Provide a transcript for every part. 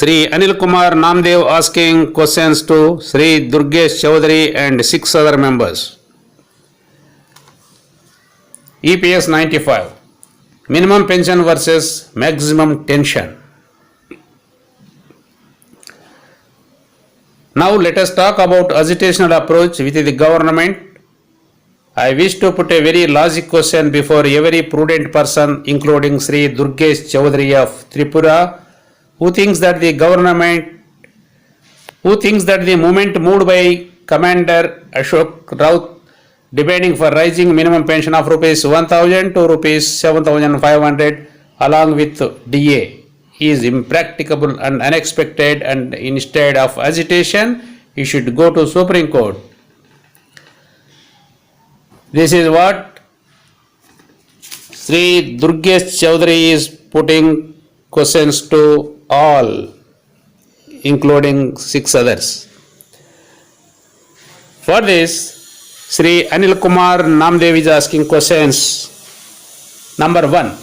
Sri Anil Kumar Namdev asking questions to Sri Durgesh Chaudhary and 6 other members. EPS 95. Minimum pension versus maximum tension. Now let us talk about agitational approach with the government. I wish to put a very logic question before every prudent person, including Sri Durgesh Chaudhary of Tripura, who thinks that the movement moved by Commander Ashok Raut demanding for rising minimum pension of rupees 1,000 to rupees 7,500 along with DA is impracticable and unexpected, and instead of agitation, he should go to Supreme Court. This is what Sri Durgesh Chaudhary is putting questions to all, including 6 others. For this, Sri Anil Kumar Namdev is asking questions. Number 1.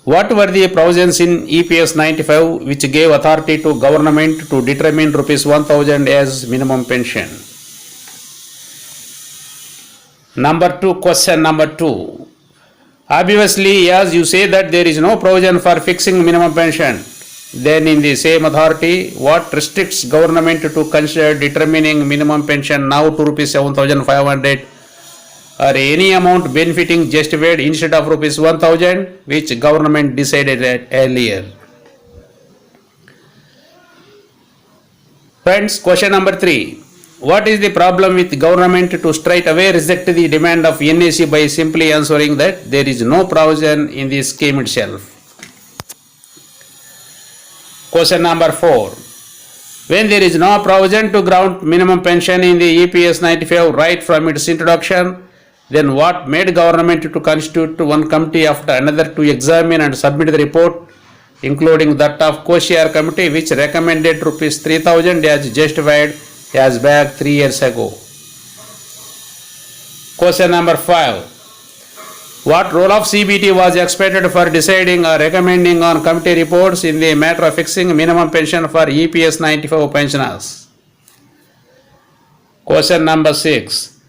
What were the provisions in EPS 95 which gave authority to government to determine rupees 1,000 as minimum pension? Question number 2. Obviously, as you say that there is no provision for fixing minimum pension, then in the same authority, what restricts government to consider determining minimum pension now to rupees 7,500 or any amount benefiting justified instead of rupees 1,000, which government decided earlier? Friends, question number 3. What is the problem with government to straight away reject the demand of NAC by simply answering that there is no provision in the scheme itself? Question number 4. When there is no provision to grant minimum pension in the EPS 95 right from its introduction, then what made government to constitute one committee after another to examine and submit the report, including that of Koshyar committee, which recommended rupees 3,000 as justified as back 3 years ago? Question number 5. What role of CBT was expected for deciding or recommending on committee reports in the matter of fixing minimum pension for EPS 95 pensioners? Question number 6.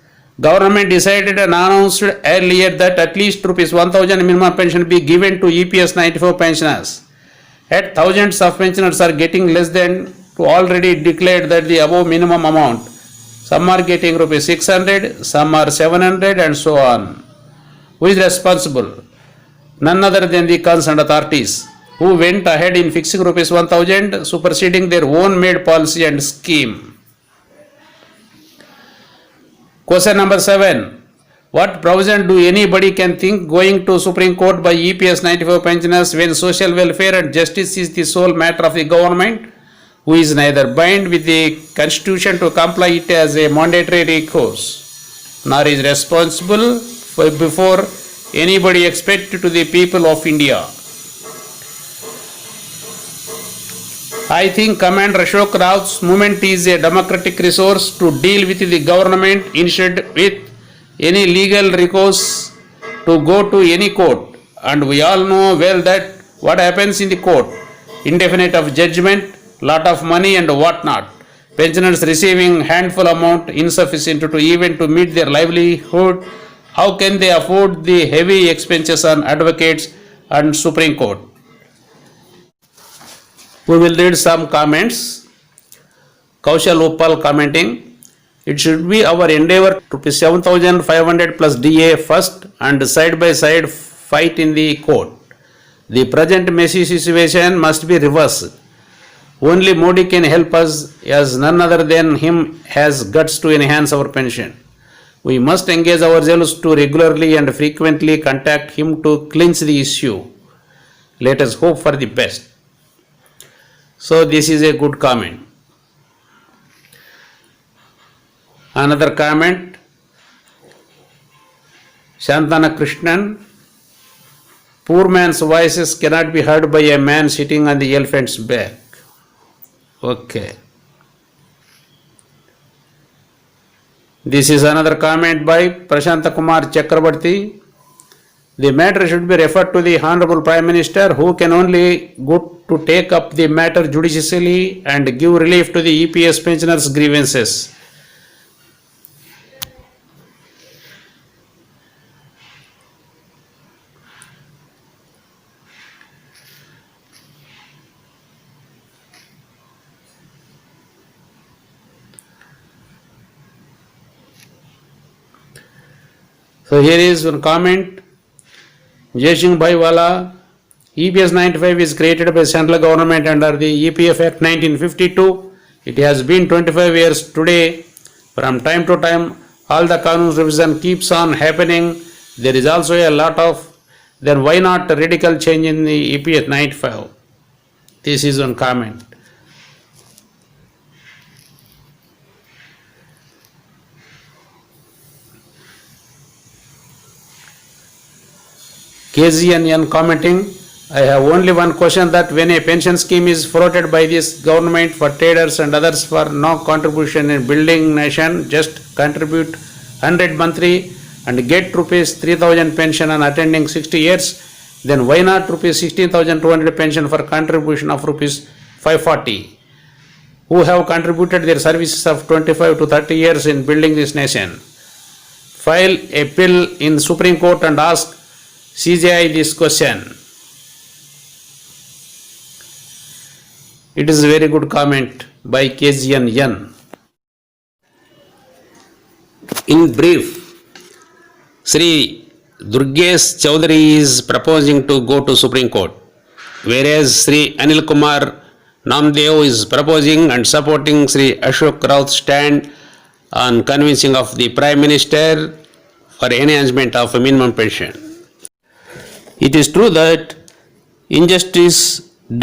Government decided and announced earlier that at least rupees 1,000 minimum pension be given to EPS 94 pensioners. Yet thousands of pensioners are getting less than to already declared that the above minimum amount. Some are getting rupees 600, some are 700 and so on. Who is responsible? None other than the concerned authorities, who went ahead in fixing rupees 1,000, superseding their own made policy and scheme. Question number 7. What provision do anybody can think going to Supreme Court by EPS 95 pensioners when social welfare and justice is the sole matter of the government, who is neither bound with the constitution to comply it as a mandatory recourse, nor is responsible before anybody expected to the people of India? I think Commander Ashok Raut's movement is a democratic resource to deal with the government instead with any legal recourse to go to any court, and we all know well that what happens in the court, indefinite of judgment, lot of money and what not, pensioners receiving handful amount insufficient to even to meet their livelihood. How can they afford the heavy expenses on advocates and Supreme Court? We will read some comments. Kaushal Uppal commenting, it should be our endeavor to be 7,500 plus DA first and side by side fight in the court. The present messy situation must be reversed. Only Modi can help us, as none other than him has guts to enhance our pension. We must engage ourselves to regularly and frequently contact him to clinch the issue. Let us hope for the best. So this is a good comment. Another comment, Shantana Krishnan, poor man's voices cannot be heard by a man sitting on the elephant's back. Okay. This is another comment by Prashanta Kumar Chakrabarti. The matter should be referred to the Honorable Prime Minister, who can only go to take up the matter judicially and give relief to the EPS pensioners' grievances. So here is one comment. Jaising Bhaiwala, EPS 95 is created by central government under the EPF Act 1952. It has been 25 years today. From time to time, all the Kanun's revision keeps on happening. There is also a lot of, then why not radical change in the EPF 95? This is one comment. KZNN commenting, I have only one question, that when a pension scheme is floated by this government for traders and others for no contribution in building nation, just contribute 100 monthly and get rupees 3,000 pension on attending 60 years, then why not rupees 16,200 pension for contribution of rupees 540, who have contributed their services of 25 to 30 years in building this nation? File a bill in Supreme Court and ask CJI this question. It is a very good comment by KZNN. In brief, Sri Durgesh Chaudhary is proposing to go to Supreme Court, whereas Sri Anil Kumar Namdev is proposing and supporting Sri Ashok Raut's stand on convincing of the Prime Minister for enhancement of a minimum pension. It is true that injustice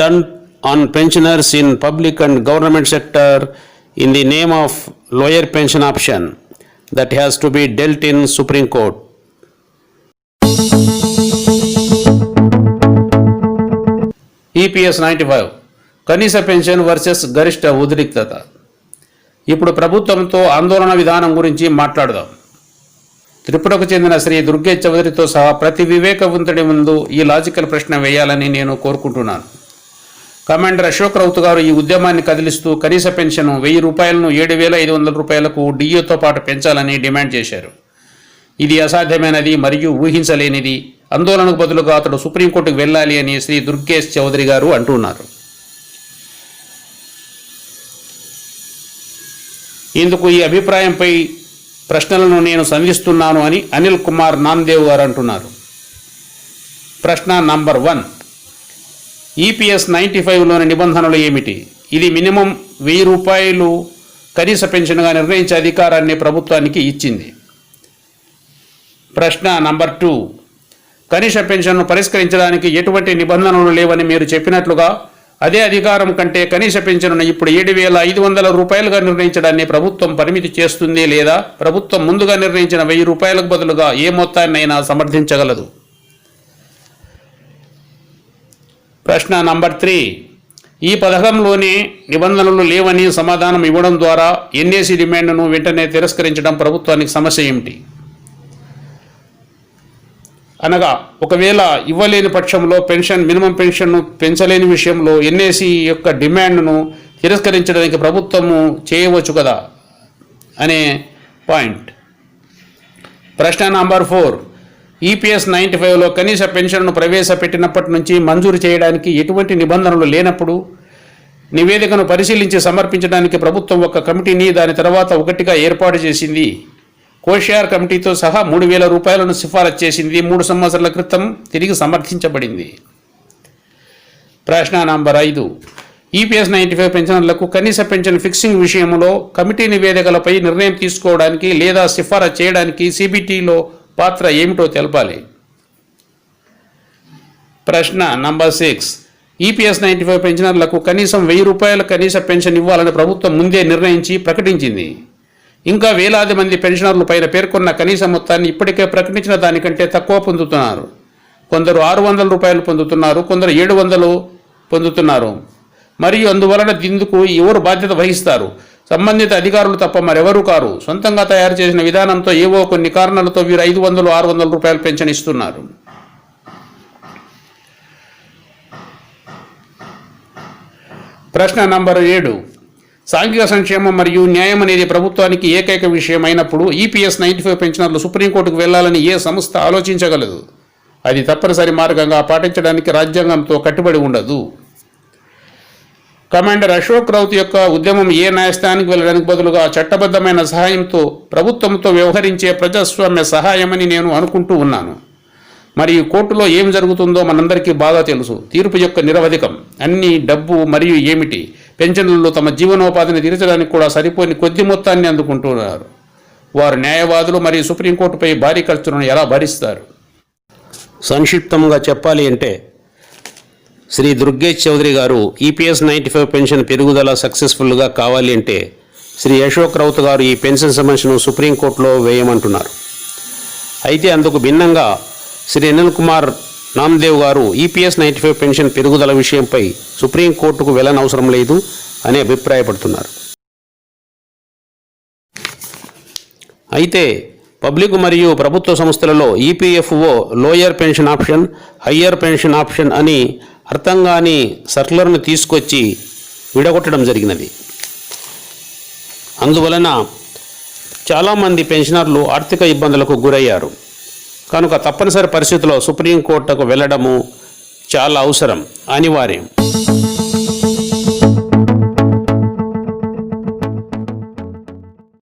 done on pensioners in public and government sector in the name of lower pension option that has to be dealt in Supreme Court. EPS 95 కనీస pension versus గరిష్ట ఉద్రిక్తత. ఇప్పుడు ప్రభుత్వంతో ఆందోళన విధానం గురించి మాట్లాడదాం. త్రిపురకు చెందిన శ్రీ దుర్గేష్ చౌదరితో సహా ప్రతి వివేకవంతుడి ముందు ఈ లాజికల్ ప్రశ్న వేయాలని నేను కోరుకుంటున్నాను. కమాండర్ అశోక్ రౌత్ గారు ఈ ఉద్యమాన్ని కదిలిస్తూ కనీస పెన్షన్ 1,000 రూపాయలను 7,500 రూపాయలకు డిఏతో పాటు పెంచాలని డిమాండ్ చేశారు. ఇది అసాధ్యమైనది మరియు ఊహించలేనిది. ఆందోళనకు బదులుగా అతడు సుప్రీంకోర్టుకు వెళ్ళాలి అని శ్రీ దుర్గేష్ చౌదరి గారు అంటున్నారు. ఇందుకు ఈ అభిప్రాయంపై ప్రశ్నలను నేను సంధిస్తున్నాను అని అనిల్ కుమార్ నామ్దేవ్ గారు అంటున్నారు. ప్రశ్న నంబర్ 1, ఈపీఎస్ 95లోని నిబంధనలు ఏమిటి? ఇది మినిమం 1,000 రూపాయలు కనీస పెన్షన్గా నిర్ణయించే అధికారాన్ని ప్రభుత్వానికి ఇచ్చింది. ప్రశ్న నంబర్ 2, కనీస పెన్షన్ను పరిష్కరించడానికి ఎటువంటి నిబంధనలు లేవని మీరు చెప్పినట్లుగా అదే అధికారం కంటే కనీస పెన్షన్ను ఇప్పుడు 7,500 రూపాయలుగా నిర్ణయించడాన్ని ప్రభుత్వం పరిమితి చేస్తుంది, లేదా ప్రభుత్వం ముందుగా నిర్ణయించిన 1,000 రూపాయలకు బదులుగా ఏ మొత్తాన్నైనా సమర్థించగలదు. ప్రశ్న నంబర్ 3, ఈ పథకంలోని నిబంధనలు లేవని సమాధానం ఇవ్వడం ద్వారా ఎన్ఏసీ డిమాండ్ను వెంటనే తిరస్కరించడం ప్రభుత్వానికి సమస్య ఏమిటి? అనగా ఒకవేళ ఇవ్వలేని పక్షంలో మినిమం పెన్షన్ను పెంచలేని విషయంలో ఎన్ఏసీ యొక్క డిమాండ్ను తిరస్కరించడానికి ప్రభుత్వము చేయవచ్చు కదా అనే పాయింట్. ప్రశ్న నంబర్ 4, ఈపీఎస్ 95లో కనీస పెన్షన్ను ప్రవేశపెట్టినప్పటి నుంచి మంజూరు చేయడానికి ఎటువంటి నిబంధనలు లేనప్పుడు నివేదికను పరిశీలించి సమర్పించడానికి ప్రభుత్వం ఒక కమిటీని దాని తర్వాత ఒకటిగా ఏర్పాటు చేసింది. కోషియార్ కమిటీతో సహా 3,000 రూపాయలను సిఫారసు చేసింది. 3 సంవత్సరాల క్రితం తిరిగి సమర్థించబడింది. ప్రశ్న నంబర్ 5, ఈపీఎస్ 95 పెన్షనర్లకు కనీస పెన్షన్ ఫిక్సింగ్ విషయంలో కమిటీ నివేదికలపై నిర్ణయం తీసుకోవడానికి లేదా సిఫారసు చేయడానికి సిబిటిలో పాత్ర ఏమిటో తెలపాలి. ప్రశ్న నంబర్ 6, ఈపీఎస్ 95 పెన్షనర్లకు కనీసం 1,000 రూపాయల కనీస పెన్షన్ ఇవ్వాలని ప్రభుత్వం ముందే నిర్ణయించి ప్రకటించింది. ఇంకా వేలాది మంది పెన్షనర్లు పైన పేర్కొన్న కనీస మొత్తాన్ని ఇప్పటికే ప్రకటించిన దానికంటే తక్కువ పొందుతున్నారు. కొందరు 600 రూపాయలు పొందుతున్నారు, కొందరు 700 పొందుతున్నారు. మరియు అందువలన ఇందుకు ఎవరు బాధ్యత వహిస్తారు? సంబంధిత అధికారులు తప్ప మరెవరూ కారు. సొంతంగా తయారు చేసిన విధానంతో ఏవో కొన్ని కారణాలతో వీరు 500, 600 రూపాయలు పెన్షన్ ఇస్తున్నారు. ప్రశ్న నంబర్ 7. సాంఘిక సంక్షేమం మరియు న్యాయం అనేది ప్రభుత్వానికి ఏకైక విషయం అయినప్పుడు ఈపీఎస్ 95 పెన్షనర్లు సుప్రీంకోర్టుకు వెళ్లాలని ఏ సంస్థ ఆలోచించగలదు? అది తప్పనిసరి మార్గంగా పాటించడానికి రాజ్యాంగంతో కట్టుబడి ఉండదు. కమాండర్ అశోక్ రౌత్ యొక్క ఉద్యమం ఏ న్యాయస్థానానికి వెళ్ళడానికి బదులుగా చట్టబద్ధమైన సహాయంతో ప్రభుత్వంతో వ్యవహరించే ప్రజాస్వామ్య సహాయమని నేను అనుకుంటూ ఉన్నాను. మరియు కోర్టులో ఏం జరుగుతుందో మనందరికీ బాగా తెలుసు. తీర్పు యొక్క నిరవధికం. అన్ని డబ్బు మరియు ఏమిటి, పెన్షన్లలో తమ జీవనోపాధిని తీర్చడానికి కూడా సరిపోని కొద్ది మొత్తాన్ని అందుకుంటున్నారు. వారు న్యాయవాదులు మరియు సుప్రీంకోర్టుపై భారీ ఖర్చులను ఎలా భరిస్తారు? సంక్షిప్తంగా చెప్పాలి అంటే శ్రీ దుర్గేష్ చౌదరి గారు ఈపీఎస్ 95 పెన్షన్ పెరుగుదల సక్సెస్ఫుల్గా కావాలి అంటే శ్రీ అశోక్ రౌత్ గారు ఈ పెన్షన్ సమస్యను సుప్రీంకోర్టులో వేయమంటున్నారు. అయితే అందుకు భిన్నంగా శ్రీ అనిల్ కుమార్ నామ్దేవ్ గారు ఈపీఎస్ 95 పెన్షన్ పెరుగుదల విషయంపై సుప్రీంకోర్టుకు వెళ్ళనవసరం లేదు అని అభిప్రాయపడుతున్నారు. అయితే పబ్లిక్ మరియు ప్రభుత్వ సంస్థలలో EPFO lower pension option, higher pension option అని అర్థం కాని సర్కులర్ను తీసుకొచ్చి విడగొట్టడం జరిగినది. అందువలన చాలామంది పెన్షనర్లు ఆర్థిక ఇబ్బందులకు గురయ్యారు. కనుక తప్పనిసరి పరిస్థితుల్లో సుప్రీంకోర్టుకు వెళ్ళడము చాలా అవసరం, అనివార్యం.